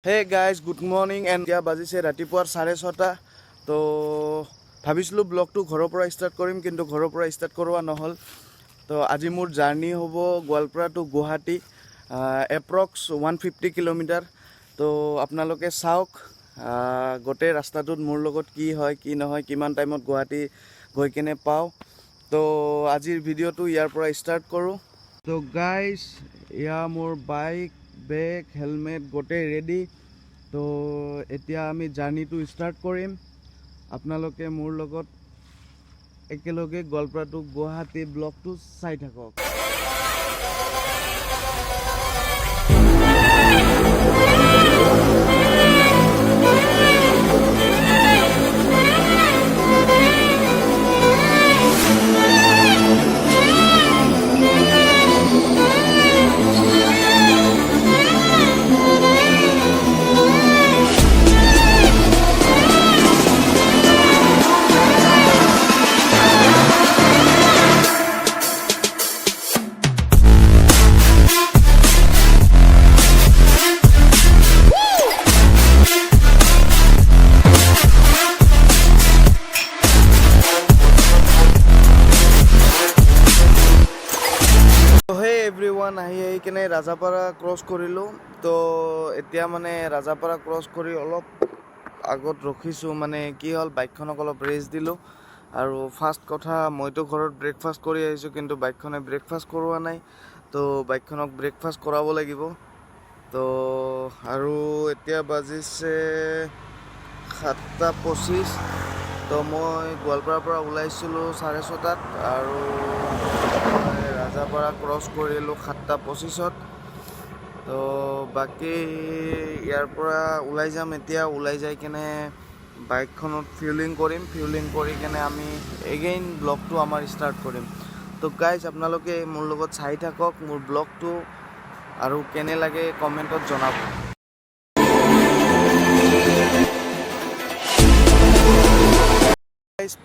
Hey guys, good morning and এতিয়া বাজিছে ৰাতিপুৱাৰ 6:30 তো ভাবিছিলোঁ ব্লগটো ঘৰৰ পৰা ষ্টাৰ্ট কৰিম কিন্তু ঘৰৰ পৰা ষ্টাৰ্ট কৰোৱা নহ'ল তো আজি মোৰ জাৰ্নি হ'ব Goalpara to Guwahati approx 150 kilometre তো আপোনালোকে চাওক গোটেই ৰাস্তাটোত মোৰ লগত কি হয় কি নহয় কিমান টাইমত গুৱাহাটী গৈ কেনে পাওঁ তো আজিৰ ভিডিঅ'টো ইয়াৰ পৰা ষ্টাৰ্ট কৰোঁ তো গাইজ এয়া মোৰ বাইক বেগ হেলমেট গোটেই ৰেডি তো এতিয়া আমি জাৰ্নিটো ষ্টাৰ্ট কৰিম আপোনালোকে মোৰ লগত একেলগে গোৱালপাৰা টু গুৱাহাটী ব্লগটো চাই থাকক এভৰিৱান আহি কেনে ৰাজাপাৰা ক্ৰছ কৰিলোঁ তো এতিয়া মানে ৰাজাপাৰা ক্ৰছ কৰি অলপ আগত ৰখিছোঁ মানে কি হ'ল বাইকখনক অলপ ৰেষ্ট দিলোঁ আৰু ফাৰ্ষ্ট কথা মইতো ঘৰত ব্ৰেকফাষ্ট কৰি আহিছোঁ কিন্তু বাইকখনে ব্ৰেকফাষ্ট কৰোৱা নাই তো বাইকখনক ব্ৰেকফাষ্ট কৰাব লাগিব তো আৰু এতিয়া বাজিছে 7:25 তো মই গোৱালপাৰাৰ পৰা ওলাইছিলোঁ 6:30 আৰু ৰাজাপাৰা ক্ৰছ কৰিলোঁ 7:25 তো বাকী ইয়াৰ পৰা ওলাই যাম এতিয়া ওলাই যাই কেনে বাইকখনত ফিউলিং কৰিম ফিউলিং কৰি কেনে আমি এগেইন ব্লগটো আমাৰ ষ্টাৰ্ট কৰিম তো গাইজ আপোনালোকে মোৰ লগত চাই থাকক মোৰ ব্লগটো আৰু কেনে লাগে কমেণ্টত জনাব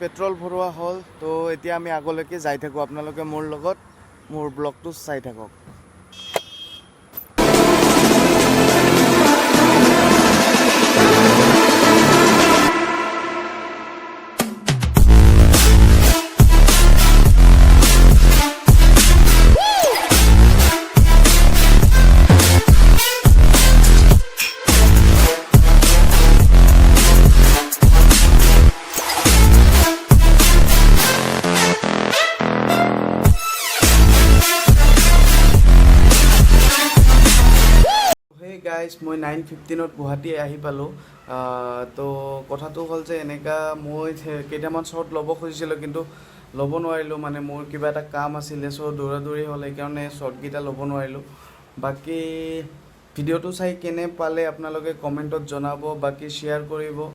পেট্ৰল ভৰোৱা হ'ল তো এতিয়া আমি আগলৈকে যাই থাকোঁ আপোনালোকে মোৰ লগত মোৰ ব্লগটো চাই থাকক গাইজ মই 9:15 গুৱাহাটী আহি পালোঁ তো কথাটো হ'ল যে এনেকা মই কেইটামান শ্বট ল'ব খুজিছিলোঁ কিন্তু ল'ব নোৱাৰিলোঁ মানে মোৰ কিবা এটা কাম আছিলে চ' দৌৰা হ'ল সেইকাৰণে শ্বটকেইটা ল'ব নোৱাৰিলোঁ বাকী ভিডিঅ'টো চাই কেনে পালে আপোনালোকে কমেণ্টত জনাব বাকী শ্বেয়াৰ কৰিব